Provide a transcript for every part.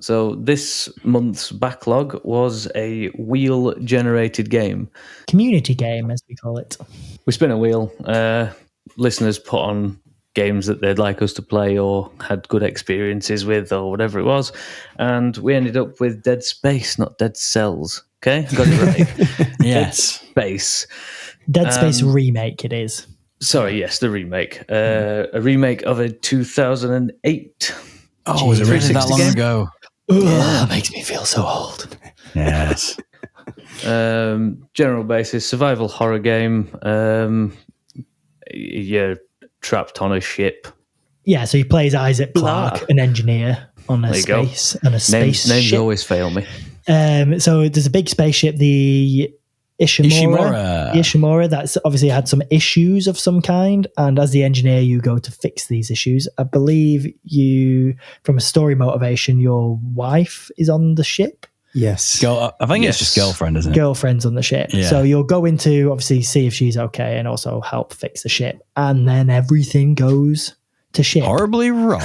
So this month's backlog was a wheel-generated game. Community game, as we call it. We spin a wheel. Listeners put on games that they'd like us to play or had good experiences with or whatever it was. And we ended up with Dead Space, not Dead Cells. Okay? Got it right. Yes. Dead Space. Dead Space Remake, it is. Sorry, yes, the remake. A remake of a 2008. Oh, was it really that long ago? That makes me feel so old. Yes. General basis, survival horror game. You're trapped on a ship. Yeah, so he plays Isaac Clarke, an engineer on a spaceship. Names always fail me. So there's a big spaceship, the Ishimura. The Ishimura, that's obviously had some issues of some kind, and as the engineer you go to fix these issues. I believe you, from a story motivation, your wife is on the ship. Yes. I think it's just girlfriend, isn't it? Girlfriend's on the ship. Yeah. So you'll go in to obviously see if she's okay and also help fix the ship, and then everything goes to shit. Horribly wrong.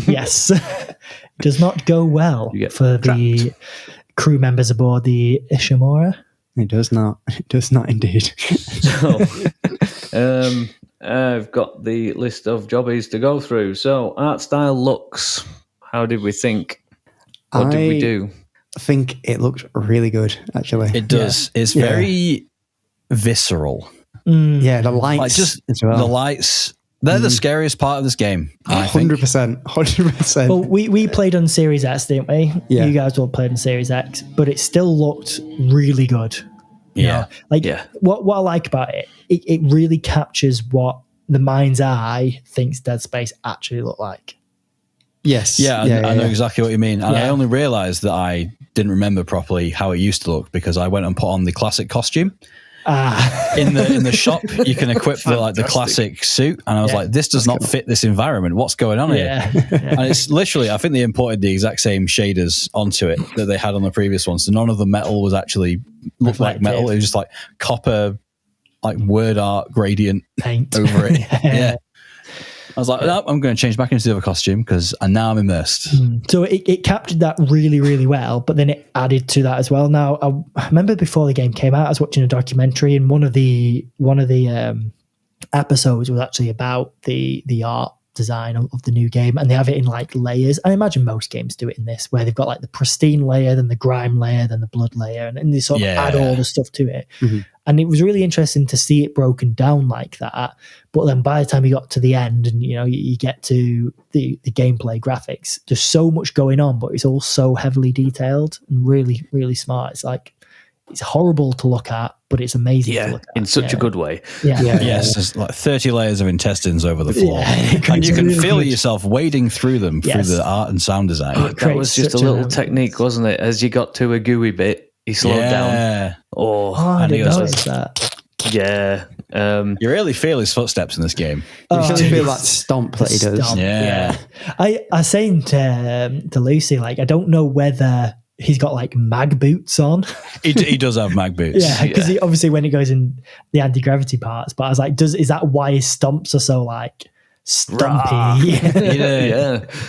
Yes. It does not go well for the crew members aboard the Ishimura. It does not. It does not indeed. So, I've got the list of jobbies to go through. So, art style looks. How did we think? What did we do? I think it looked really good, actually. It does. Yeah. It's very visceral. Yeah, the lights. Like just the lights. They're the scariest part of this game. 100%. 100%. Well, we played on Series S, didn't we? Yeah. You guys all played on Series X, but it still looked really good. Yeah. What I like about it, it really captures what the mind's eye thinks Dead Space actually looked like. Yes. Yeah, I know exactly what you mean. And I only realised that I didn't remember properly how it used to look because I went and put on the classic costume. In the shop, you can equip the classic suit, and I was like, "This does not fit this environment. What's going on here?" And it's literally, I think they imported the exact same shaders onto it that they had on the previous one, so none of the metal was actually looked like metal. It was just like copper, like word art gradient paint over it. Yeah. I was like, no, I'm going to change back into the other costume because now I'm immersed. So it captured that really, really well, but then it added to that as well. Now, I remember before the game came out, I was watching a documentary, and one of the episodes was actually about the art design of the new game, and they have it in like layers. I imagine most games do it in this, where they've got like the pristine layer, then the grime layer, then the blood layer, and they sort of add all the stuff to it. And it was really interesting to see it broken down like that. But then by the time you got to the end and, you get to the gameplay graphics, there's so much going on, but it's all so heavily detailed and really, really smart. It's like, it's horrible to look at, but it's amazing to look at. In such a good way. Yes, there's like 30 layers of intestines over the floor. And you can feel yourself wading through them through the art and sound design. That was just a little technique, wasn't it? As you got to a gooey bit, he slowed down. I didn't notice that. Yeah. You really feel his footsteps in this game. You really feel that stomp that he does. Yeah. I was saying to Lucy, like, I don't know whether he's got like mag boots on. He does have mag boots. Yeah, because he obviously when he goes in the anti-gravity parts, but I was like, is that why his stomps are so like stumpy?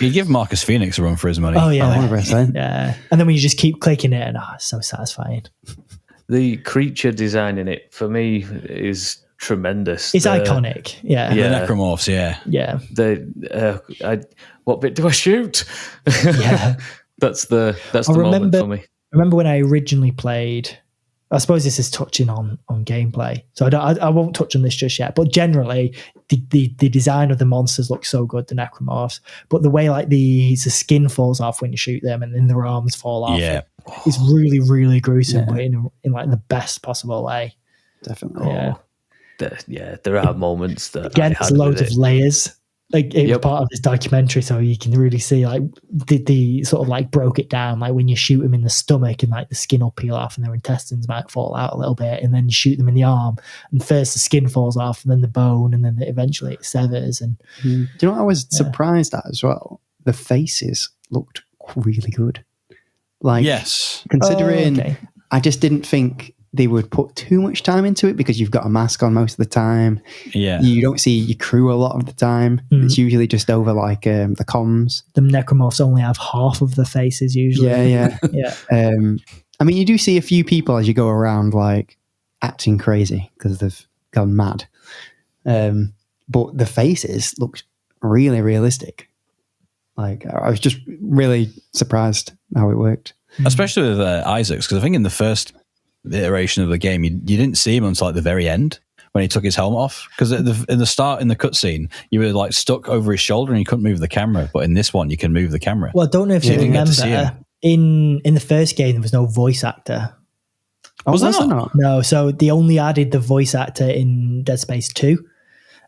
You give Marcus Phoenix a run for his money. Oh yeah, 100%. Yeah. And then when you just keep clicking it, and it's so satisfying. The creature design in it for me is tremendous. It's iconic. Yeah. The necromorphs. Yeah. What bit do I shoot? Yeah. That's the moment for me. I remember when I originally played, I suppose this is touching on gameplay, so I won't touch on this just yet, but generally the design of the monsters looks so good, the necromorphs, but the way like the skin falls off when you shoot them and then their arms fall off, it's really, really gruesome, but in like the best possible way. Definitely. There are moments that again, there's loads of layers. Like it was part of this documentary, so you can really see like the sort of like broke it down. Like when you shoot them in the stomach, and like the skin will peel off, and their intestines might fall out a little bit, and then you shoot them in the arm, and first the skin falls off, and then the bone, and then eventually it severs. And do you know what I was surprised at as well? The faces looked really good. Like, considering I just didn't think they would put too much time into it because you've got a mask on most of the time. Yeah. You don't see your crew a lot of the time. It's usually just over like the comms. The necromorphs only have half of the faces usually. Yeah. I mean, you do see a few people as you go around like acting crazy because they've gone mad. But the faces looked really realistic. Like, I was just really surprised how it worked. Especially with Isaacs, because I think in the first iteration of the game, you didn't see him until like the very end when he took his helmet off. Because in the start, in the cutscene, you were like stuck over his shoulder and you couldn't move the camera. But in this one, you can move the camera. Well, I don't know if you remember, in the first game, there was no voice actor. Was there not? No, so they only added the voice actor in Dead Space 2.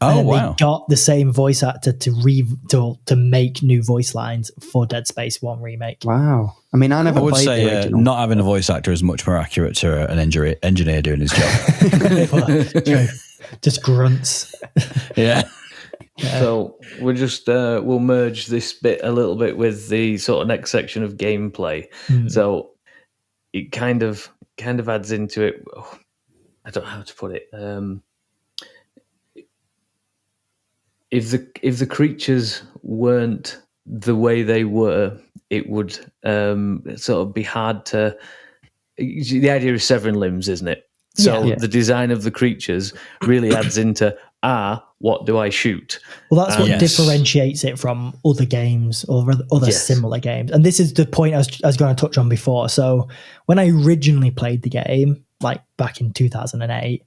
Oh, and wow. They got the same voice actor to make new voice lines for Dead Space 1 Remake. Wow. I mean, I would say not having a voice actor is much more accurate to an engineer doing his job. True. Just grunts. Yeah. So we'll just we'll merge this bit a little bit with the sort of next section of gameplay. So it kind of adds into it. I don't know how to put it. If the creatures weren't the way they were, it would sort of be hard to. The idea is severing limbs, isn't it? So the design of the creatures really adds into what do I shoot? Well, that's what differentiates it from other games or other similar games. And this is the point I was going to touch on before. So when I originally played the game, like back in 2008,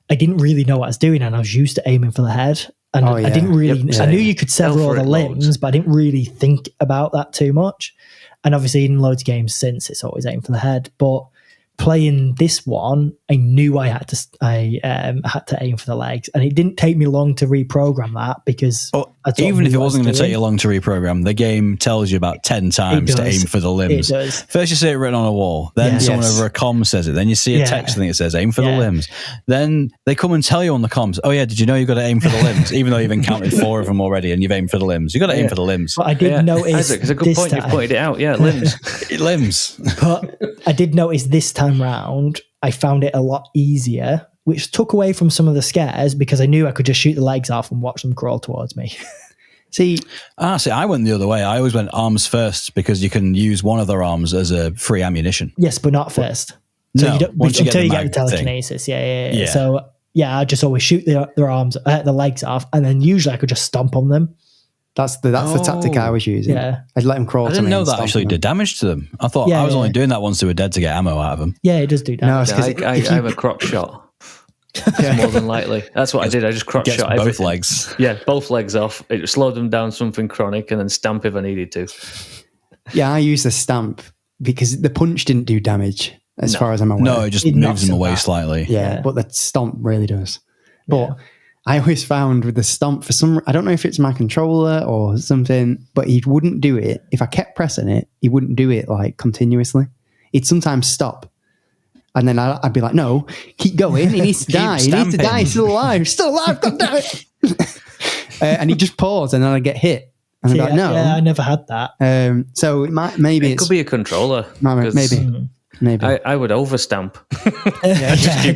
I didn't really know what I was doing, and I was used to aiming for the head. And I didn't really, I knew you could sever all the limbs, but I didn't really think about that too much. And obviously in loads of games since, it's always aim for the head. But playing this one, I knew I had to aim for the legs, and it didn't take me long to reprogram that because even if it wasn't going to take you long to reprogram, the game tells you about 10 times to aim for the limbs. It does. First you see it written on a wall, then someone over a comm says it, then you see a text thing that says aim for the limbs. Then they come and tell you on the comms, oh yeah, did you know you've got to aim for the limbs? Even though you've encountered 4 of them already and you've aimed for the limbs. You've got to aim for the limbs. But I did notice Isaac, it's a good point. You pointed it out. Yeah, limbs. Limbs. But I did notice this time round, I found it a lot easier, which took away from some of the scares because I knew I could just shoot the legs off and watch them crawl towards me. See, I went the other way. I always went arms first because you can use one of their arms as a free ammunition. Yes, but not first. So no, you don't, once you until get you get the telekinesis. Yeah. Yeah. So I just always shoot their arms, the legs off, and then usually I could just stomp on them. That's the tactic I was using. Yeah. I'd let them crawl. I didn't know that actually did damage to them. I thought I was only doing that once they were dead to get ammo out of them. Yeah, it does do damage. No, I have a crotch shot. More than likely. That's what I did. I just crotch shot both everything. legs. Yeah, both legs off. It slowed them down something chronic and then stamp if I needed to. Yeah, I used the stamp because the punch didn't do damage as far as I'm aware. No, it just moves them away slightly. Yeah, but the stomp really does. But I always found with the stomp, I don't know if it's my controller or something, but he wouldn't do it. If I kept pressing it, he wouldn't do it like continuously. He'd sometimes stop. And then I'd be like, no, keep going. He needs to die. He needs to die. He's still alive. Still alive. God damn it. And he'd just pause and then I'd get hit. And I'd be like, no. Yeah, I never had that. So it could be a controller. Maybe. I would overstamp.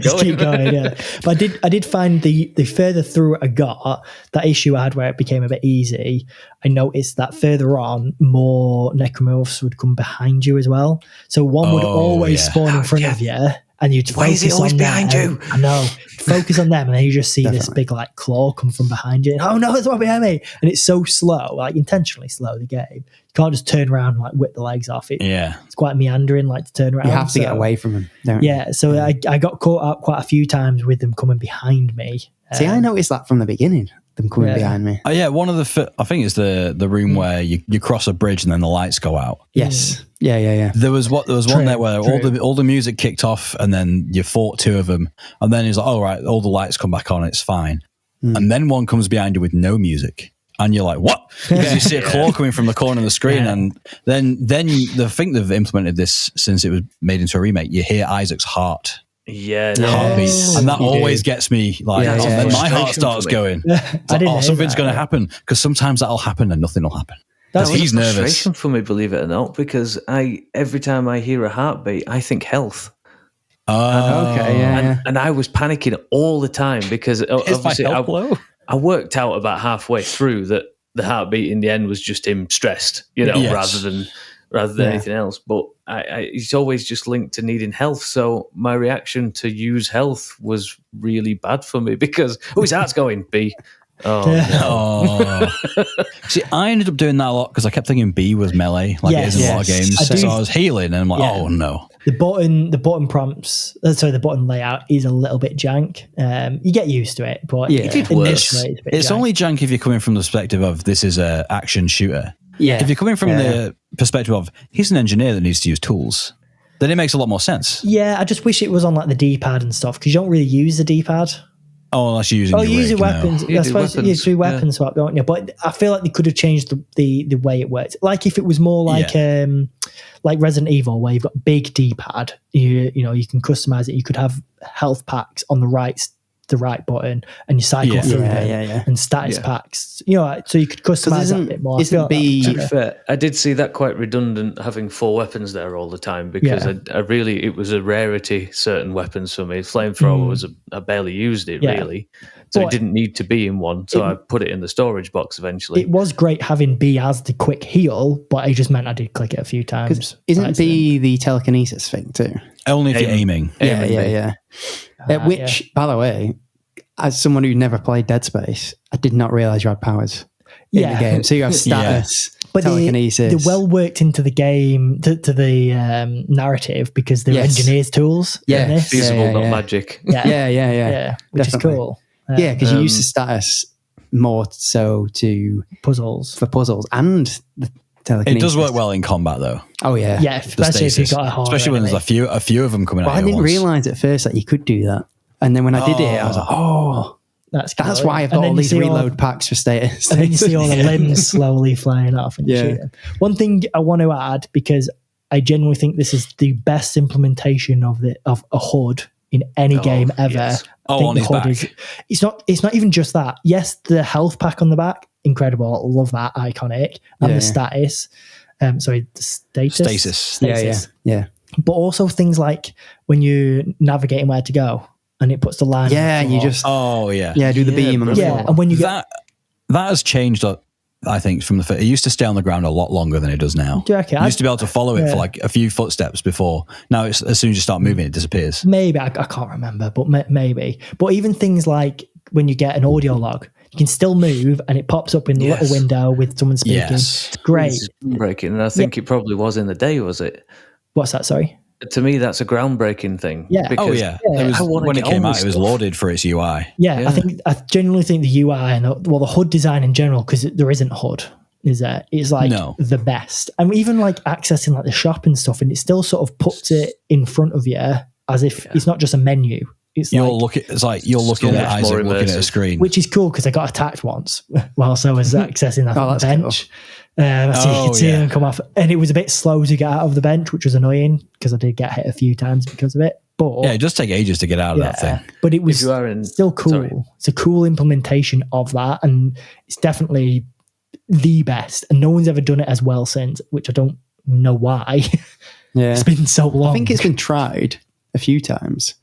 Just keep going. Yeah, but I did find the further through I got, that issue I had where it became a bit easy, I noticed that further on, more necromorphs would come behind you as well. So one would always spawn in front of you, and you'd focus on behind you. I know. Focus on them, and then you just see this big like claw come from behind you. And, oh no, there's one behind me! And it's so slow, like intentionally slow. The game, you can't just turn around and like whip the legs off. It's quite meandering, like to turn around. You have to get away from them, don't you? Yeah, so I got caught up quite a few times with them coming behind me. See, I noticed that from the beginning. Them coming behind me. One of the I think it's the room where you cross a bridge and then the lights go out. Yes. Yeah. There was one there where all the music kicked off and then you fought 2 of them and then it's like, oh right, all the lights come back on, it's fine. And then one comes behind you with no music. And you're like, what? Because you see a claw coming from the corner of the screen, and then I think they've implemented this since it was made into a remake. You hear Isaac's heart. Yeah, heartbeat, and that always gets me like. Then my heart starts going. Something's going to happen, because sometimes that'll happen and nothing will happen. He's nervous. Frustration for me, believe it or not, because every time I hear a heartbeat, I think health. Oh, okay, yeah. And I was panicking all the time because obviously I worked out about halfway through that the heartbeat in the end was just him stressed, rather than anything else. But it's always just linked to needing health. So my reaction to use health was really bad for me because his heart's going B. See, I ended up doing that a lot because I kept thinking B was melee, like it is in a lot of games. So I was healing, and I'm like, oh no. The button prompts, the button layout is a little bit jank. You get used to it, but it's only jank if you're coming from the perspective of this is a action shooter. Yeah. If you're coming from the perspective of he's an engineer that needs to use tools, then it makes a lot more sense. Yeah, I just wish it was on like the D-pad and stuff because you don't really use the D-pad. Oh, unless you're using your rig, weapons. I suppose you do weapon swap, don't you? But I feel like they could have changed the way it works. Like if it was more like Resident Evil, where you've got big D-pad, you can customize it. You could have health packs on the right button, and you cycle through them, and status packs. So you could customize that a bit more. To be fair, I did see that quite redundant having 4 weapons there all the time because it was a rarity. Certain weapons for me, flamethrower I barely used it really, so it didn't need to be in one. So I put it in the storage box eventually. It was great having B as the quick heal, but it just meant I did click it a few times. Isn't B the telekinesis thing too? Only if you're aiming. Yeah. Which, by the way, as someone who never played Dead Space, I did not realize you had powers in the game. So you have status, but telekinesis. They're well worked into the game, to the narrative, because they're engineers' tools. Yeah, feasible, not magic. Yeah, which is cool. Yeah, because you use the status more so for puzzles and the telekinesis. It does work well in combat, though. Oh yeah, yeah, especially if you got a hard. Especially when there's a few of them coming out. I didn't realize at first that you could do that, and then when I did it, I was like, oh. That's why I've got all these reload packs for status. And then you see all the limbs slowly flying off and shoot them. One thing I want to add, because I genuinely think this is the best implementation of a HUD in any game ever. Yes. On his back. It's not even just that. Yes, the health pack on the back, incredible. Love that, iconic. And the status. The status. Yeah. But also things like when you're navigating where to go. And it puts the line. Yeah, you just. Oh yeah. Yeah, do the beam on the floor. And when you that has changed. I think from it used to stay on the ground a lot longer than it does now. Do you reckon? You used to be able to follow it for like a few footsteps before. Now it's as soon as you start moving, it disappears. Maybe I can't remember, but maybe. But even things like when you get an audio log, you can still move, and it pops up in the little window with someone speaking. Yes. It's great. It's breaking, and I think it probably was in the day. Was it? What's that? Sorry. To me, that's a groundbreaking thing. Yeah. Because when it came out, it was lauded for its UI. Yeah, I genuinely think the UI and the HUD design in general, because there isn't HUD, is there? It's like the best. And even like accessing like the shop and stuff, and it still sort of puts it in front of you as if it's not just a menu. It's you're looking at Isaac looking at a screen, which is cool because I got attacked once whilst I was accessing that on the bench. Cool. So you could see them come off, and it was a bit slow to get out of the bench, which was annoying because I did get hit a few times because of it. But it does take ages to get out of that thing. But it was still cool. Sorry. It's a cool implementation of that, and it's definitely the best. And no one's ever done it as well since, which I don't know why. Yeah, it's been so long. I think it's been tried a few times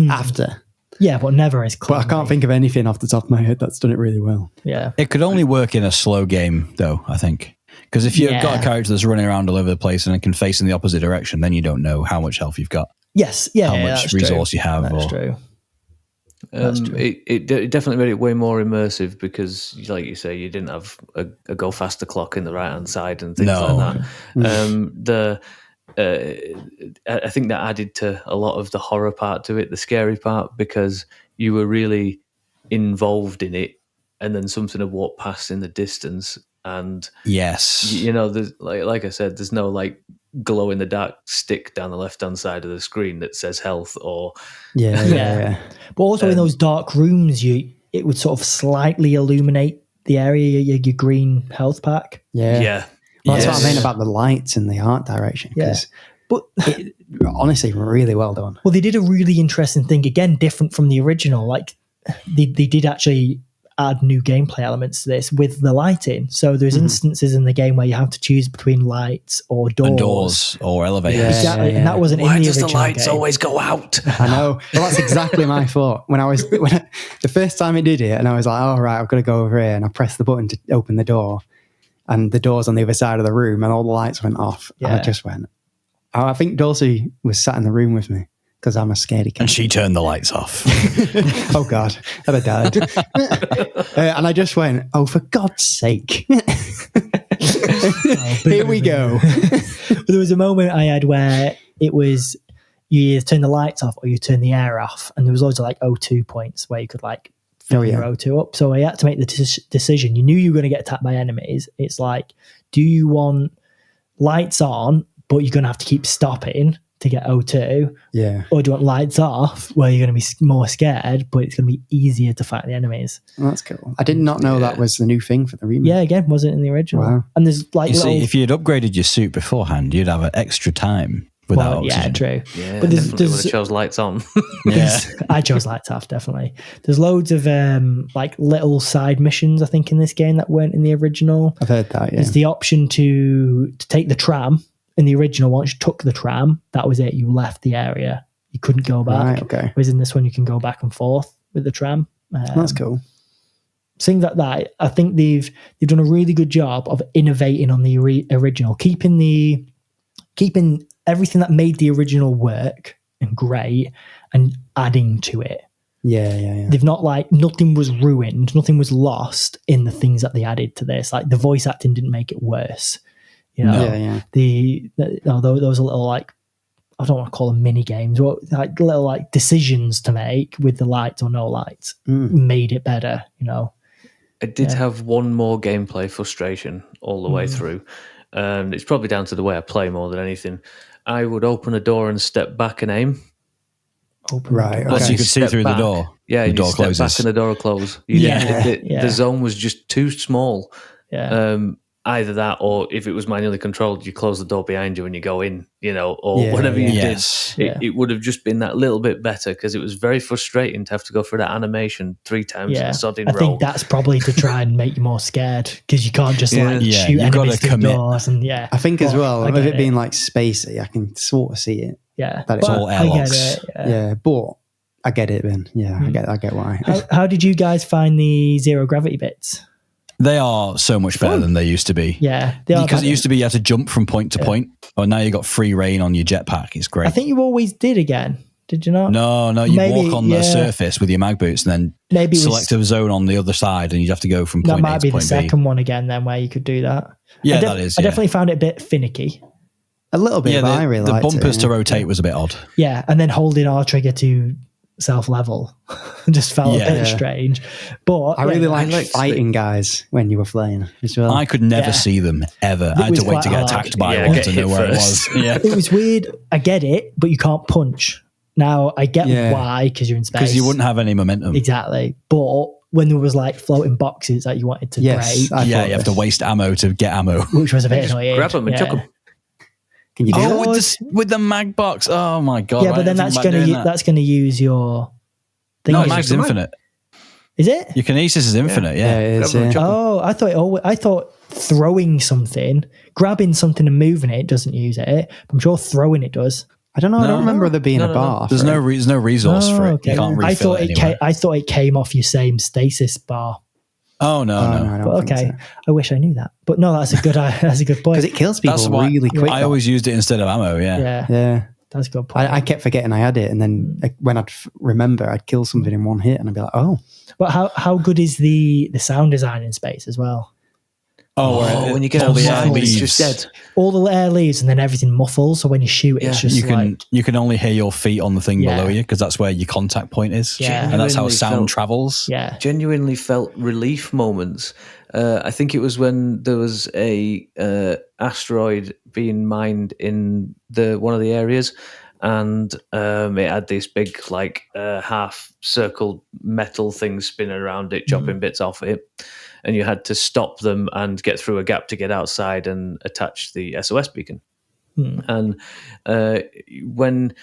after. Yeah, but never as clean. But I can't think of anything off the top of my head that's done it really well. Yeah. It could only work in a slow game, though, I think. Because if you've got a character that's running around all over the place and it can face in the opposite direction, then you don't know how much health you've got. Yes, how much resource you have. That's true. That's true. It definitely made it way more immersive because, like you say, you didn't have a go faster clock in the right-hand side and things like that. I think that added to a lot of the horror part to it, the scary part, because you were really involved in it, and then something had walked past in the distance, and there's like I said, there's no like glow in the dark stick down the left hand side of the screen that says health or But also in those dark rooms, it would sort of slightly illuminate the area, your green health pack. Well, that's what I mean about the lights and the art direction. But honestly, really well done. Well, they did a really interesting thing, again, different from the original. Like they did actually add new gameplay elements to this with the lighting. So there's instances in the game where you have to choose between lights or doors. And doors or elevators. Exactly. And that wasn't in the original Why does the lights game. always go out? I know. Well, that's exactly my thought. The first time it did it, and I was like, "Oh right, I've got to go over here," and I pressed the button to open the door, and the door's on the other side of the room, and all the lights went off. Yeah. And I just went. I think Dulcie was sat in the room with me because I'm a scaredy cat. And she turned the lights off. Oh God, I'd have died. And I just went, "Oh, for God's sake!" Here we go. There was a moment I had where it was you either turn the lights off or you turn the air off, and there was loads of like O2 points where you could like fill your O2 up. So I had to make the decision. You knew you were going to get attacked by enemies. It's like, do you want lights on, but you're going to have to keep stopping to get O2? Yeah. Or do you want lights off where you're going to be more scared, but it's going to be easier to fight the enemies? Well, that's cool. I did not know that was the new thing for the remake. Yeah, again, wasn't in the original. Wow. And there's like You see, if you'd upgraded your suit beforehand, you'd have an extra time without oxygen. Yeah, true. Yeah, but definitely would have chose lights on. Yeah. I chose lights off, definitely. There's loads of like little side missions, I think, in this game that weren't in the original. I've heard that, yeah. There's the option to take the tram. In the original, once you took the tram, that was it. You left the area. You couldn't go back. Right, okay. Whereas in this one, you can go back and forth with the tram. That's cool. Things like that. I think they've done a really good job of innovating on the original, keeping everything that made the original work and great, and adding to it. Yeah. They've not like, nothing was ruined, nothing was lost in the things that they added to this. Like the voice acting didn't make it worse. You know, although there was a little like, I don't want to call them mini games, but like little like decisions to make with the lights or no lights made it better. You know, I did have one more gameplay frustration all the way through, and it's probably down to the way I play more than anything. I would open a door and step back and aim. Right. So you could see through the door. Yeah, the door step closes. back and the door will close. The zone was just too small. Yeah. Either that, or if it was manually controlled, you close the door behind you when you go in, or whatever you did. It would have just been that little bit better, because it was very frustrating to have to go through that animation 3 times in a sodding row. I think that's probably to try and make you more scared, because you can't just shoot enemies through doors. And I think as well, with it being like spacey, I can sort of see it. Yeah, that it's all airlocks. But I get it then. Yeah, I get why. How did you guys find the zero gravity bits? They are so much better than they used to be. Yeah, they are, because it used to be you had to jump from point to point. Oh, now you got free reign on your jetpack. It's great. I think you always did again. Did you not? No, you walk on the surface with your mag boots and then select a zone on the other side, and you'd have to go from point A to point B. That might be the second one again then, where you could do that. Yeah, that is. I definitely found it a bit finicky. A little bit, but I really liked it. The bumpers to rotate was a bit odd. Yeah, and then holding R trigger to self-level just felt a bit strange. But I really liked fighting guys when you were playing as well. I could never see them ever. I had to wait to get attacked by one to know where it was. Yeah, it was weird. I get it, but you can't punch. Now I get why, because you're in space. Because you wouldn't have any momentum. Exactly. But when there was like floating boxes that you wanted to break, you have to waste ammo to get ammo, which was a bit annoying. Grab them and chuck them. Can you do that? With the mag box? Oh my god! Yeah, but then that's going to use your thing. No, mag's infinite. Is it? Your kinesis is infinite. Yeah. It is, Oh, I thought throwing something, grabbing something and moving it doesn't use it. I'm sure throwing it does. I don't know. I don't remember there being a bar. There's no resource for it. Okay. You can't refill it. I thought it came off your same stasis bar. Oh no! But okay, I wish I knew that. But no, that's a good point. Because it kills people really quick. I always used it instead of ammo. Yeah. That's a good point. I kept forgetting I had it, and then when I'd remember, I'd kill something in one hit, and I'd be like, "Oh." But how good is the sound design in space as well? When you get all the air leaves, just dead. All the air leaves, and then everything muffles. So when you shoot, it's just you can only hear your feet on the thing below you, because that's where your contact point is, and that's how sound travels. Yeah, genuinely felt relief moments. I think it was when there was a asteroid being mined in one of the areas, and it had this big half circle metal thing spinning around it, chopping bits off it. And you had to stop them and get through a gap to get outside and attach the SOS beacon. And when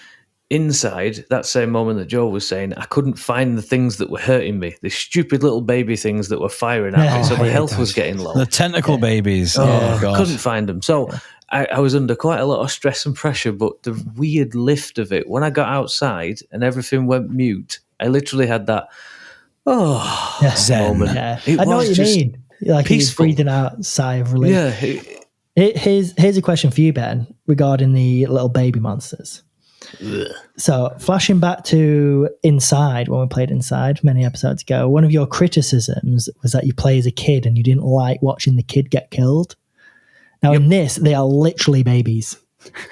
inside, that same moment that Joe was saying, I couldn't find the things that were hurting me, the stupid little baby things that were firing at me, so my health was getting low. The tentacle babies. Oh, God. Couldn't find them. So I was under quite a lot of stress and pressure, but the weird lift of it, when I got outside and everything went mute, I literally had that, moment. Yeah. I know what you mean. Like he's breathing out a sigh of relief. Yeah. Here's a question for you, Ben, regarding the little baby monsters. Ugh. So, flashing back to Inside, when we played Inside many episodes ago, one of your criticisms was that you play as a kid and you didn't like watching the kid get killed. Now, in this, they are literally babies.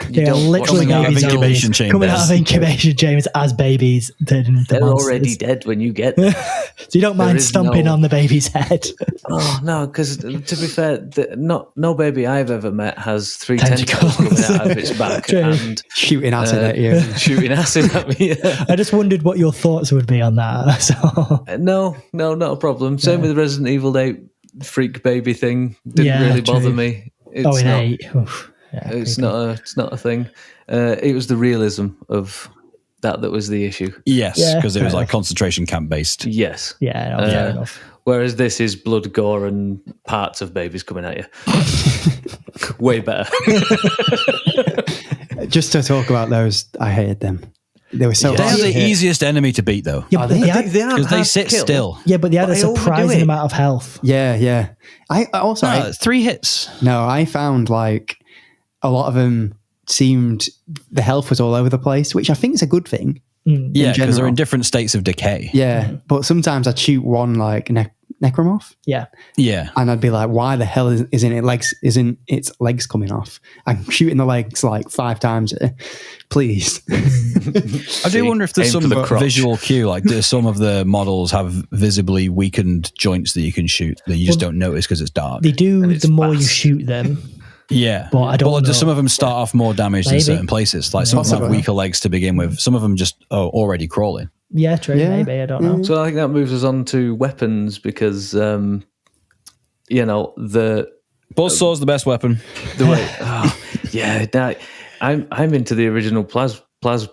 They are literally coming out of incubation chambers. Coming out of incubation chambers as babies. They're monsters. Already dead when you get there. So you don't mind stomping on the baby's head? Oh, no, because to be fair, no baby I've ever met has 3 tentacles coming out of its back and shooting acid at you. Shooting acid at me. Yeah. I just wondered what your thoughts would be on that. So. No, not a problem. Same with the Resident Evil 8 freak baby thing. Didn't really bother me. It's in 8. Oof. Yeah, it's not a thing. It was the realism of that was the issue. Yes, because it was like concentration camp based. Yes. Yeah, fair enough. Whereas this is blood, gore, and parts of babies coming at you. Way better. Just to talk about those, I hated them. They were so. They are the easiest enemy to beat, though. Yeah, because they sit still. Yeah, but they had a surprising amount of health. Yeah. I also 3 hits. No, I found like a lot of them seemed the health was all over the place, which I think is a good thing. Yeah, because they're in different states of decay. Yeah, but sometimes I'd shoot one like necromorph. Yeah, and I'd be like, "Why the hell isn't its legs coming off? I'm shooting the legs like 5 times. Please." I do wonder if there's some visual cue. Like, do some of the models have visibly weakened joints that you can shoot that you just don't notice because it's dark? They do. The more you shoot them. Yeah, but I don't know. Do some of them start off more damaged in certain places? Like some of them have weaker legs to begin with. Some of them just already crawling. Yeah, true. Yeah. Maybe, I don't know. So I think that moves us on to weapons because, the buzzsaw's the best weapon. The way, I'm into the original plasma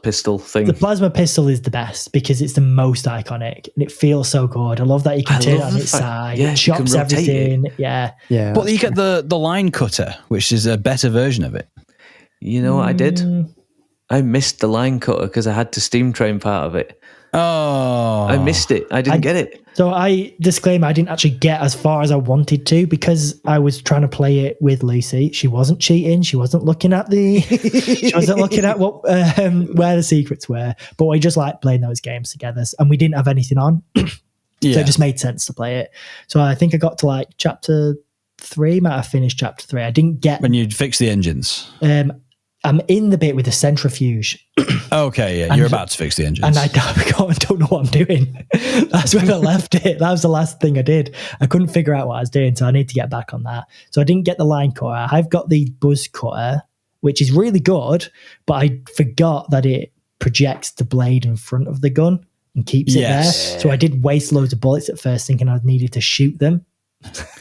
pistol thing. The plasma pistol is the best because it's the most iconic and it feels so good. I love that you can turn it on its side. Yeah, it chops everything. It. Yeah. But you get the line cutter, which is a better version of it. You know what I did? I missed the line cutter because I had to steam train part of it. Oh. I missed it. I didn't get it. So I didn't actually get as far as I wanted to because I was trying to play it with Lucy. She wasn't cheating. She wasn't looking at what where the secrets were. But we just like playing those games together, and we didn't have anything on, so it just made sense to play it. So I think I got to like chapter 3. Might have finished chapter 3. I didn't get when you'd fix the engines. I'm in the bit with the centrifuge. Okay, yeah, you're about to fix the engines. And I don't know what I'm doing. That's when I left it. That was the last thing I did. I couldn't figure out what I was doing, so I need to get back on that. So I didn't get the line cutter. I've got the buzz cutter, which is really good, but I forgot that it projects the blade in front of the gun and keeps it there. So I did waste loads of bullets at first thinking I needed to shoot them.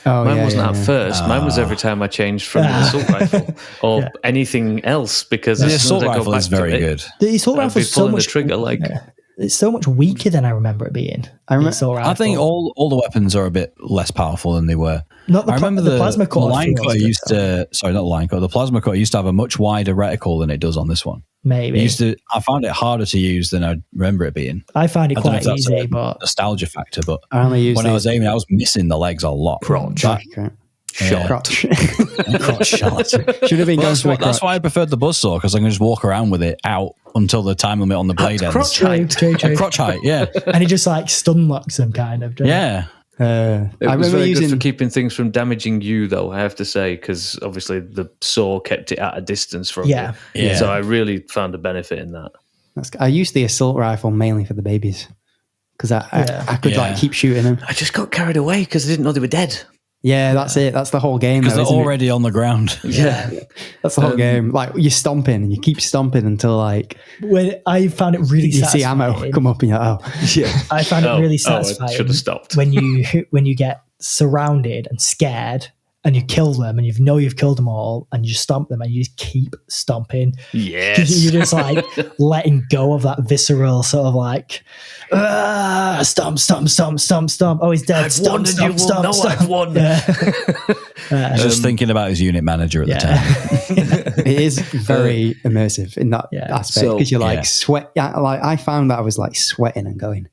Mine wasn't at first. Mine was every time I changed from the assault rifle or anything else because the assault rifle is very good. The assault rifle is so much the trigger it's so much weaker than I remember it being. I think all the weapons are a bit less powerful than they were. I remember the plasma cutter. The line cutter used to. Sorry, not the line cutter. The plasma cutter used to have a much wider reticle than it does on this one. Maybe I found it harder to use than I remember it being. I find it quite easy, but nostalgia factor. But I only used when I was aiming, I was missing the legs a lot. Crotch shot. Should have been going to a crotch. That's why I preferred the buzzsaw because I can just walk around with it out until the time limit on the blade ends. Crotch height. Crotch height, yeah. And it just like stun locks them, kind of. Yeah. It was very good for keeping things from damaging you, though, I have to say, because obviously the saw kept it at a distance from you. So I really found a benefit in that. I used the assault rifle mainly for the babies because I could like keep shooting them. I just got carried away because I didn't know they were dead. Yeah, that's it. That's the whole game. Because they're already on the ground. Yeah. That's the whole game. Like, you're stomping and you keep stomping until, like... When I found it really satisfying. You see ammo come up and you're like, oh. Yeah. I found it really satisfying. I should have stopped. When you get surrounded and scared and you kill them, and you know you've killed them all, and you stomp them, and you just keep stomping. Yes. You're just like letting go of that visceral sort of like, stomp, stomp, stomp, stomp, stomp. Oh, he's dead. I've Stomp, won, and stomp, you will stomp, know stomp. I've won. Just thinking about his unit manager at the time. It is very immersive in that aspect, because you're like sweat. Yeah, like I found that I was like sweating and going,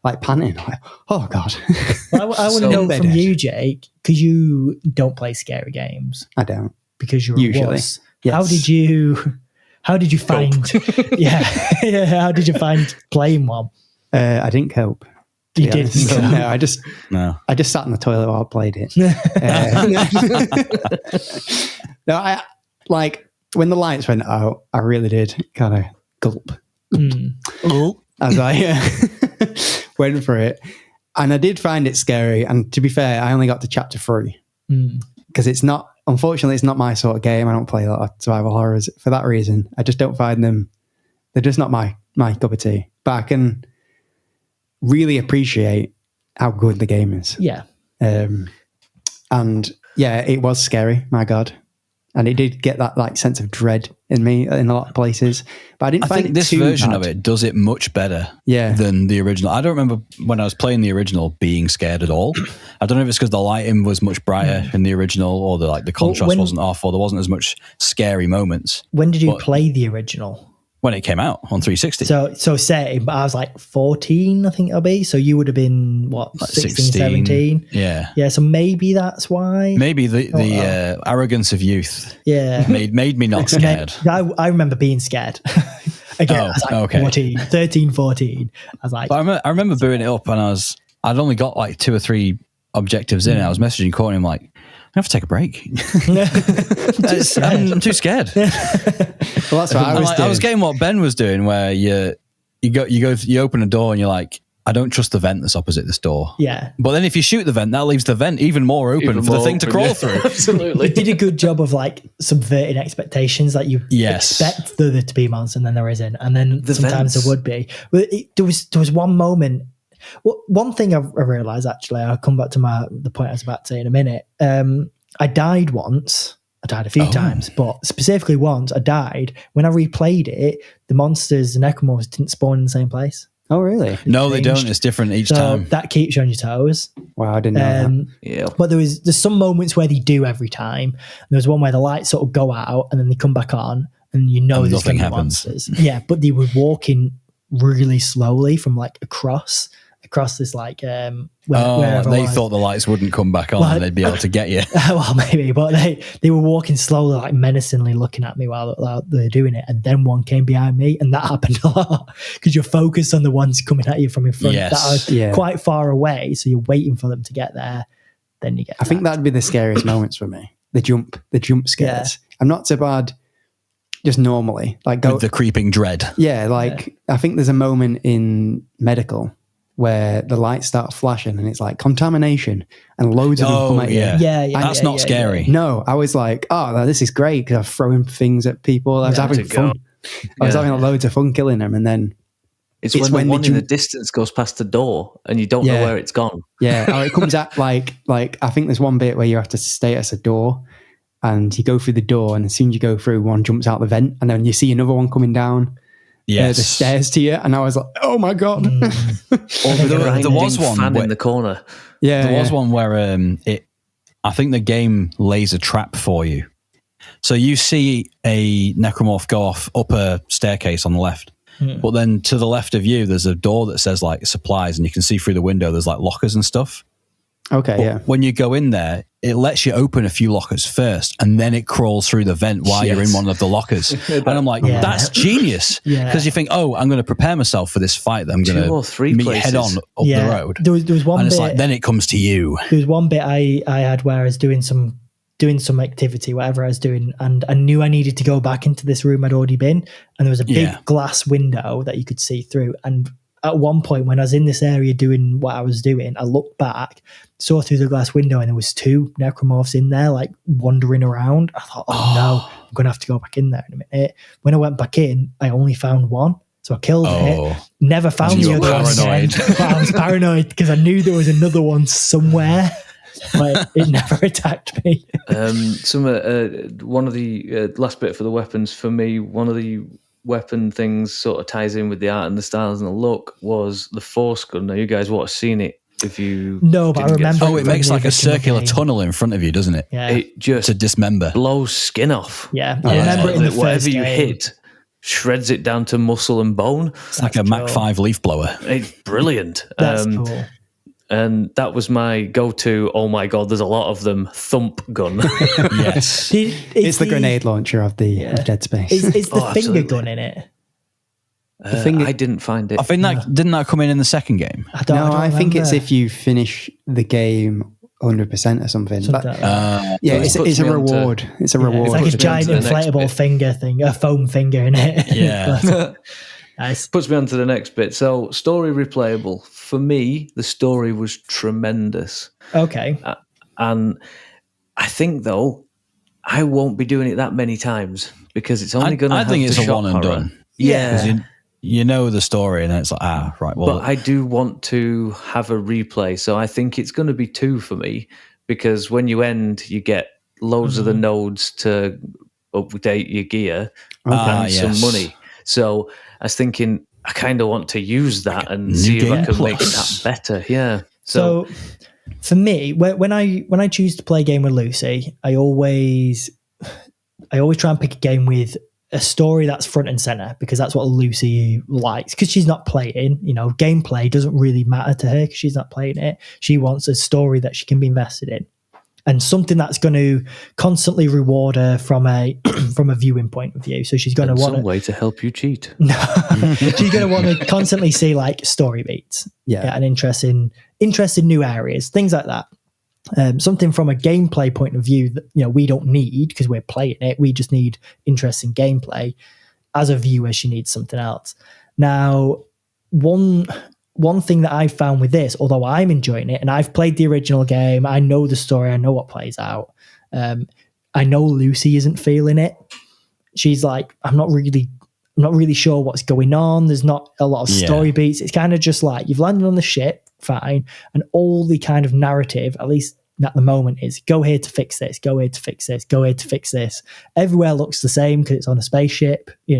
like panting, like, oh god. Well, I want to know from you, Jake, because you don't play scary games. I don't, because you're usually. A wuss. Yes. How did you find? How did you find playing one? I didn't cope. You did? No, I just sat in the toilet while I played it. No, I like when the lights went out. I really did kind of gulp as I went for it, and I did find it scary. And to be fair, I only got to chapter 3 because it's not. Unfortunately, it's not my sort of game. I don't play a lot of survival horrors for that reason. I just don't find them. They're just not my cup of tea. But I can really appreciate how good the game is. Yeah. And yeah, it was scary, my God. And it did get that like sense of dread in me in a lot of places. But I didn't find it this too version bad. of it does it much better than the original. I don't remember when I was playing the original being scared at all. I don't know if it's because the lighting was much brighter in the original, or the contrast wasn't off, or there wasn't as much scary moments. When did you play the original? When it came out on 360. So same, but I was like 14, I think it'll be. So you would have been, what, 16, 17? Yeah. Yeah, so maybe that's why. Maybe the arrogance of youth made me not scared. I remember being scared. Again, I was like 13, 14. I was like... But I remember booting it up, and I'd only got like 2 or 3 objectives in, and I was messaging Courtney, I'm like, I have to take a break. I'm too scared. Well, that's what I was doing. I was getting what Ben was doing, where you open a door and you're like, I don't trust the vent that's opposite this door. Yeah. But then if you shoot the vent, that leaves the vent even more open for the thing to crawl through. Absolutely. It did a good job of like subverting expectations. Like you expect there to be monsters, and then there isn't, and then sometimes there would be. But there was one moment. Well, one thing I realised, actually, I'll come back to the point I was about to say in a minute. I died once. I died a few times, but specifically once I died. When I replayed it, the monsters, the necromorphs, didn't spawn in the same place. Oh, really? No, they don't. It's different each time. That keeps you on your toes. Wow, I didn't know that. Yeah. But there's some moments where they do every time. And there's one where the lights sort of go out and then they come back on, and you know there's going to be monsters. Yeah, but they were walking really slowly from like across this like they thought the lights wouldn't come back on and they'd be able to get you. Well, maybe, but they were walking slowly, like menacingly looking at me while they were doing it, and then one came behind me, and that happened a lot because you're focused on the ones coming at you from in front that are quite far away, so you're waiting for them to get there, then you get I think that'd be the scariest moments for me, the jump scares. I'm not so bad just normally, like with the creeping dread. I think there's a moment in medical where the lights start flashing and it's like contamination and loads of them come at you. Yeah. That's not scary. No, I was like, oh, this is great because I'm throwing things at people. I was having fun. I was having loads of fun killing them, and then it's when the one in the distance goes past the door and you don't know where it's gone. Yeah, or it comes at like I think there's one bit where you have to stay at a door and you go through the door, and as soon as you go through, one jumps out the vent, and then you see another one coming down. The stairs to you, and I was like, "Oh my God!" There was one fan in the corner. There was one where I think the game lays a trap for you. So you see a necromorph go off up a staircase on the left, but then to the left of you, there's a door that says like supplies, and you can see through the window there's like lockers and stuff. Okay, When you go in there, it lets you open a few lockers first, and then it crawls through the vent while you're in one of the lockers. And I'm like, that's genius. Because you think, I'm going to prepare myself for this fight that I'm going to meet head on up the road. There was one and it's bit, like, then it comes to you. There was one bit I had where I was doing some activity, whatever I was doing, and I knew I needed to go back into this room I'd already been, and there was a big glass window that you could see through, and at one point when I was in this area doing what I was doing, I looked back, saw through the glass window, and there was 2 necromorphs in there, like wandering around. I thought, no, I'm going to have to go back in there in a minute. When I went back in, I only found one. So I killed it, never found the other one again. But I was paranoid because I knew there was another one somewhere. but it never attacked me. One of the last bit for the weapons for me, one of the weapon things sort of ties in with the art and the styles and the look was the force gun. Now you guys would have seen it if you no, but I remember. It makes like a circular tunnel in front of you, doesn't it? Yeah, it just to dismember, blows skin off. Yeah, I remember it in the whatever first you game. hit shreds it down to muscle and bone. It's like a Mach 5 leaf blower. It's brilliant. That's cool. And that was my go-to. Oh my god, there's a lot of them. Thump gun. Yes, it's the grenade launcher of the of Dead Space. Is the finger gun in it? I didn't find it. I think didn't that come in the second game? I think it's if you finish the game 100% or something. It's a reward. It's a reward. It's like a giant inflatable finger thing, a foam finger in it. Yeah. Nice. Puts me on to the next bit. So, story replayable. For me, the story was tremendous. Okay. And I think, though, I won't be doing it that many times because it's only going to I think it's a one and done. Yeah. Because you know the story and then it's like, right. Well, but I do want to have a replay. So I think it's going to be 2 for me because when you end, you get loads of the nodes to update your gear and some money. So I was thinking, I kind of want to use that and see if I can make that better. Yeah. So for me, when I choose to play a game with Lucy, I always try and pick a game with a story that's front and center because that's what Lucy likes. Because she's not playing, gameplay doesn't really matter to her because she's not playing it. She wants a story that she can be invested in, and something that's going to constantly reward her from a viewing point of view. So she's going to want some way to help you cheat. No, she's going to want to constantly see like story beats, and interest in new areas, things like that. Something from a gameplay point of view that we don't need because we're playing it. We just need interesting gameplay. As a viewer, she needs something else. Now, one thing that I found with this, although I'm enjoying it, and I've played the original game, I know the story, I know what plays out. I know Lucy isn't feeling it. She's like, I'm not really sure what's going on. There's not a lot of story beats. It's kind of just like you've landed on the ship, fine, and all the kind of narrative, at least at the moment, is go here to fix this, go here to fix this, go here to fix this. Everywhere looks the same because it's on a spaceship, it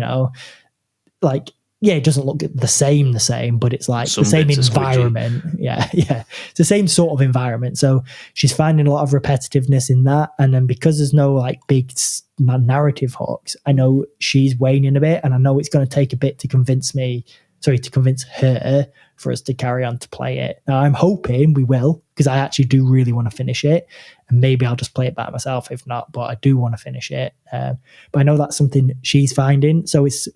doesn't look the same, but it's like the same environment. Yeah. It's the same sort of environment. So she's finding a lot of repetitiveness in that. And then because there's no like big narrative hooks, I know she's waning a bit, and I know it's going to take a bit to convince her for us to carry on to play it. Now, I'm hoping we will, because I actually do really want to finish it, and maybe I'll just play it by myself if not, but I do want to finish it. But I know that's something she's finding. So it's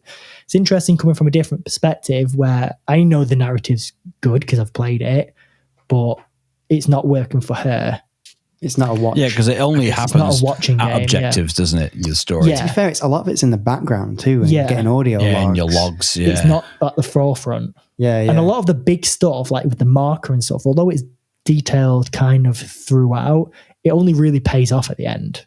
interesting coming from a different perspective where I know the narrative's good because I've played it, but it's not working for her. It's not a watch. Yeah, because it only happens not a watching at game, objectives, doesn't it? Your story. Yeah. To be fair, a lot of it's in the background too, and getting audio logs. and your logs. Yeah. It's not at the forefront. Yeah. And a lot of the big stuff, like with the marker and stuff, although it's detailed kind of throughout, it only really pays off at the end.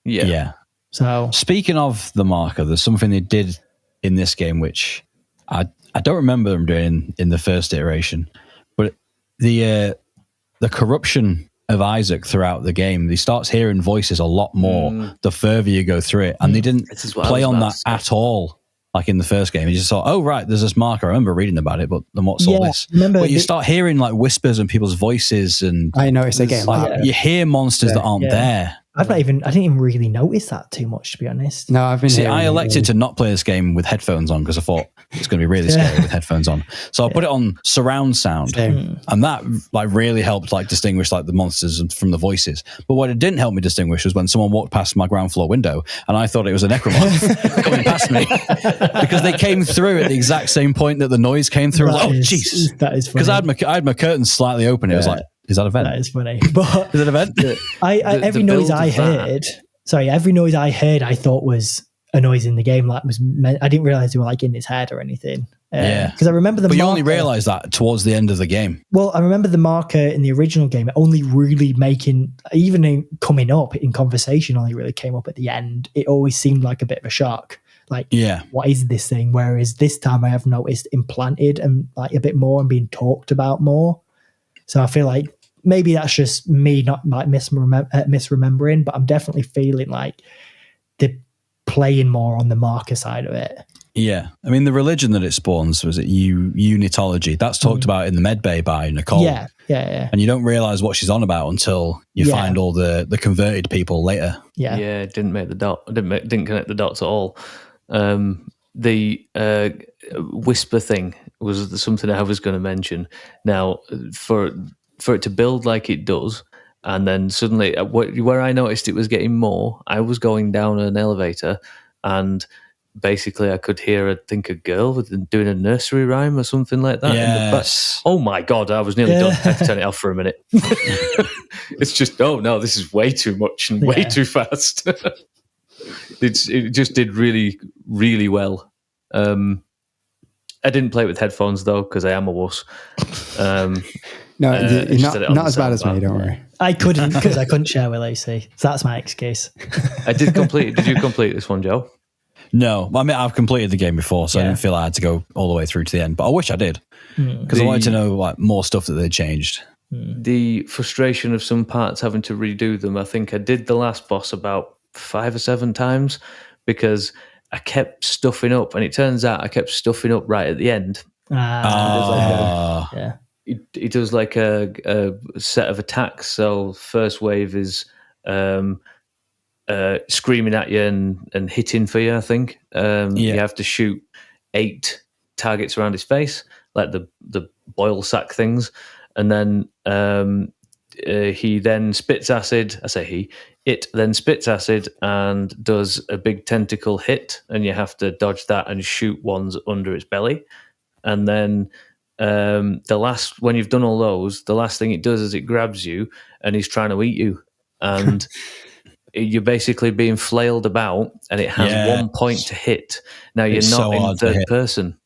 Yeah. So speaking of the marker, there's something they did in this game which I don't remember them doing in the first iteration, but the corruption of Isaac throughout the game, he starts hearing voices a lot more the further you go through it, and they didn't play on that at all. Like in the first game, you just thought, oh right, there's this marker. I remember reading about it, but then what's all this? But you start hearing like whispers and people's voices, and I noticed they get louder. You hear monsters that aren't there. I didn't even really notice that too much, to be honest. No, I've been. I elected to not play this game with headphones on because I thought it's going to be really scary with headphones on. So I put it on surround sound, and that like really helped like distinguish like the monsters from the voices. But what it didn't help me distinguish was when someone walked past my ground floor window, and I thought it was a necromorph coming past me because they came through at the exact same point that the noise came through. Like, oh Jesus, that is funny. Because I had my curtains slightly open. It was like, is that a vent? That is funny. But is it a vent? Every noise I heard, I thought was a noise in the game. Like I didn't realize they were like in his head or anything. Because I remember the. But you only realize that towards the end of the game. Well, I remember the marker in the original game. It only really coming up in conversation only really came up at the end. It always seemed like a bit of a shock. Like, what is this thing? Whereas this time I have noticed implanted and like a bit more and being talked about more. So I feel like maybe that's just me not like misremembering, but I'm definitely feeling like they're playing more on the marker side of it. Yeah. I mean, the religion that it spawns, was it unitology? That's talked about in the Medbay by Nicole. Yeah. And you don't realise what she's on about until you find all the converted people later. Yeah. Yeah, it didn't make the dot. Didn't connect the dots at all. The whisper thing was something I was going to mention. Now, for it to build like it does, and then suddenly, where I noticed it was getting more, I was going down an elevator, and basically I could hear, I think, a girl doing a nursery rhyme or something like that. Yes. Oh my God, I was nearly done. I had to turn it off for a minute. It's just, oh no, this is way too much and way too fast. It just did really, really well. I didn't play it with headphones though, because I am a wuss. No, you're not as bad as me, don't worry. I couldn't, because I couldn't share with Lucy. So that's my excuse. I did complete. Did you complete this one, Joe? No, I mean, I've completed the game before, so I didn't feel I had to go all the way through to the end. But I wish I did, because I wanted to know like more stuff that they changed. The frustration of some parts having to redo them. I think I did the last boss about 5 or 7 times because I kept stuffing up, and it turns out I kept stuffing up right at the end. He does like a set of attacks. So first wave is screaming at you and hitting for you, I think. You have to shoot 8 targets around his face, like the boil sack things. And then he then spits acid. I say it then spits acid and does a big tentacle hit, and you have to dodge that and shoot ones under its belly. And then when you've done all those, the last thing it does is it grabs you and he's trying to eat you. And you're basically being flailed about, and it has 1 point to hit. Now, you're not in third person.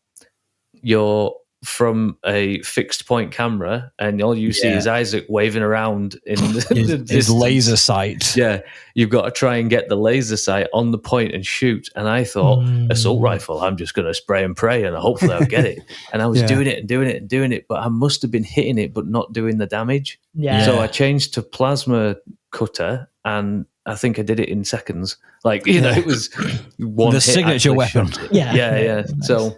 You're from a fixed point camera, and all you see is Isaac waving around in his laser sight. Yeah, you've got to try and get the laser sight on the point and shoot. And I thought, assault rifle, I'm just going to spray and pray, and hopefully I'll get it. And I was doing it, but I must have been hitting it, but not doing the damage. Yeah. So I changed to plasma cutter, and I think I did it in seconds. Like, it was one the hit signature weapon. Yeah. Nice. So,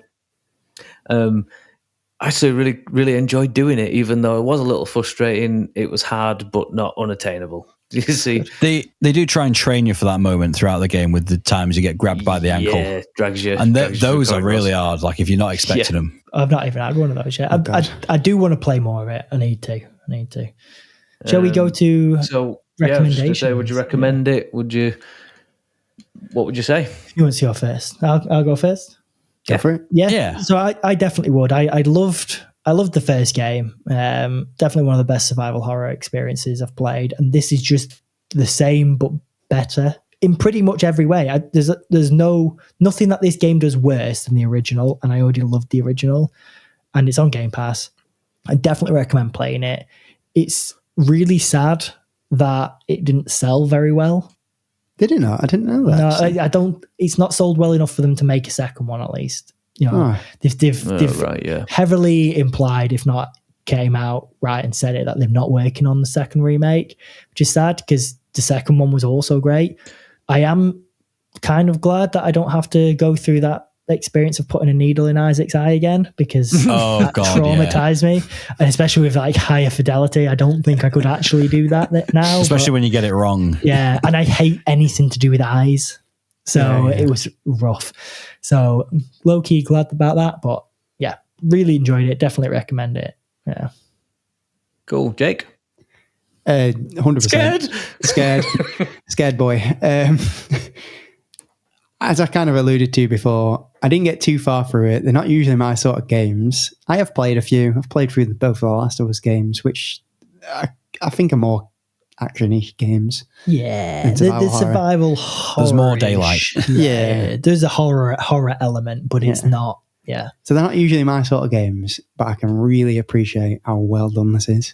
I actually really, really enjoyed doing it, even though it was a little frustrating. It was hard, but not unattainable. You see, they do try and train you for that moment throughout the game with the times you get grabbed by the ankle. Yeah, drags you. And those are really hard. Like if you're not expecting them. I've not even had one of those yet. I do want to play more of it. I need to. Shall we go to recommendations? Would you recommend it? What would you say? You want to go first? I'll go first. Go for it. Yeah. So I definitely would. I loved the first game. Definitely one of the best survival horror experiences I've played, and this is just the same but better in pretty much every way. There's nothing that this game does worse than the original, and I already loved the original, and it's on Game Pass. I definitely recommend playing it. It's really sad that it didn't sell very well. Did it not? I didn't know that. No, I don't. It's not sold well enough for them to make a second one, at least. They've heavily implied, if not came out right and said it, that they're not working on the second remake, which is sad because the second one was also great. I am kind of glad that I don't have to go through that experience of putting a needle in Isaac's eye again, because that traumatized me, and especially with like higher fidelity, I don't think I could actually do that now, especially when you get it wrong. Yeah, and I hate anything to do with eyes, so it was rough. So low-key glad about that, but yeah, really enjoyed it. Definitely recommend it. Yeah, cool. Jake? 100% scared boy. As I kind of alluded to before, I didn't get too far through it. They're not usually my sort of both. I have played a few. I've played through both of the Last of Us games, which I think are more action-y games. Yeah, the survival horror. There's more daylight. Yeah, there's a horror element, but it's not. Yeah. So they're not usually my sort of games, but I can really appreciate how well done this is.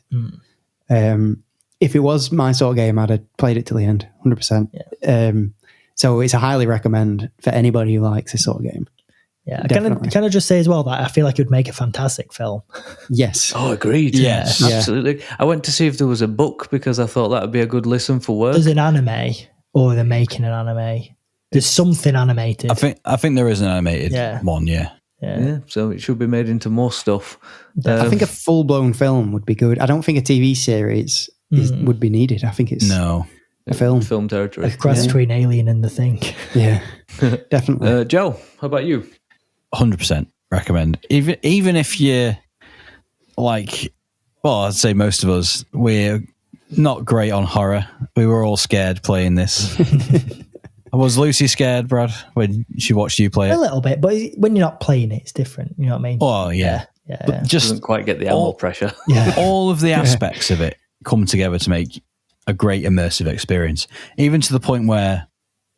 If it was my sort of game, I'd have played it till the end, 100%. Yeah. So it's a highly recommend for anybody who likes this sort of game. Yeah, can I just say as well that I feel like it would make a fantastic film. Yes. Oh, agreed. Yes. Absolutely. I went to see if there was a book because I thought that would be a good listen for work. There's an anime, or they're making an anime. There's something animated. I think there is an animated one, yeah. Yeah, so it should be made into more stuff. I think a full-blown film would be good. I don't think a TV series would be needed. I think it's a film territory. A cross between Alien and The Thing. Yeah, definitely. Joe, how about you? 100% recommend. Even if you're like, well, I'd say most of us, we're not great on horror. We were all scared playing this. Was Lucy scared, Brad, when she watched you play it? A little bit, but when you're not playing it, it's different. You know what I mean? Oh, yeah. But just doesn't quite get the animal pressure. Yeah. All of the aspects of it come together to make a great immersive experience, even to the point where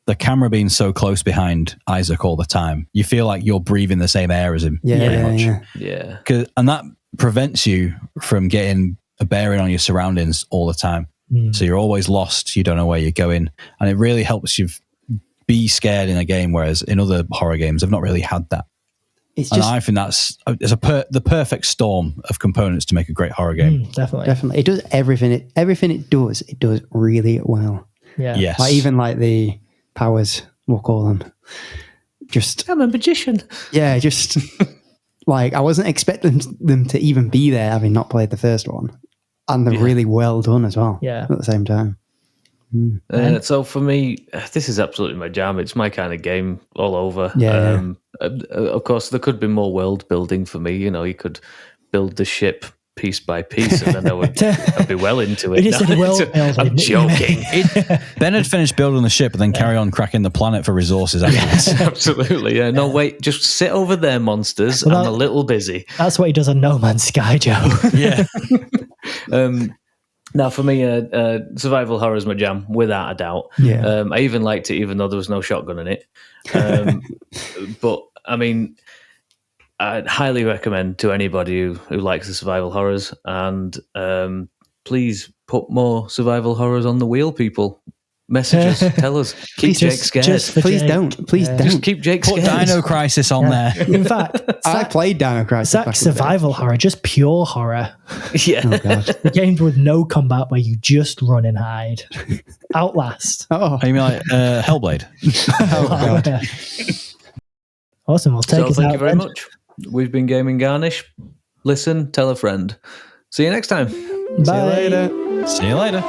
the camera being so close behind Isaac all the time, you feel like you're breathing the same air as him. Yeah. And that prevents you from getting a bearing on your surroundings all the time. So you're always lost. You don't know where you're going. And it really helps you be scared in a game, whereas in other horror games, I've not really had that. I think that's the perfect storm of components to make a great horror game. Definitely. It does everything. Everything it does really well. Yeah. Yes. Like even like the powers, we'll call them. Just I'm a magician. Yeah, just like I wasn't expecting them to even be there, having not played the first one, and they're really well done as well. Yeah. At the same time. So for me, this is absolutely my jam. It's my kind of game all over. Of course, there could be more world building for me. You know, you could build the ship piece by piece, and then I'd be well into it. I'm joking. Ben had finished building the ship and then carry on cracking the planet for resources afterwards. Absolutely, yeah. No, wait, just sit over there, monsters. I'm a little busy. That's what he does on No Man's Sky, Joe. Yeah. Now, for me, survival horror is my jam, without a doubt. Yeah. I even liked it, even though there was no shotgun in it. But, I mean, I'd highly recommend to anybody who likes the survival horrors. And please put more survival horrors on the wheel, people. Message us, tell us. Keep Jake scared. Please don't. Please don't. Just keep Jake scared. Put Dino Crisis on there. In fact, I played Dino Crisis. That's survival horror, just pure horror. Yeah. Oh, God. The games with no combat where you just run and hide. Outlast. Oh, You mean like Hellblade? oh God. Awesome. We'll take So us thank out you very then. much. We've been Gaming Garnish. Listen, tell a friend. See you next time. Bye. See you later. See you later.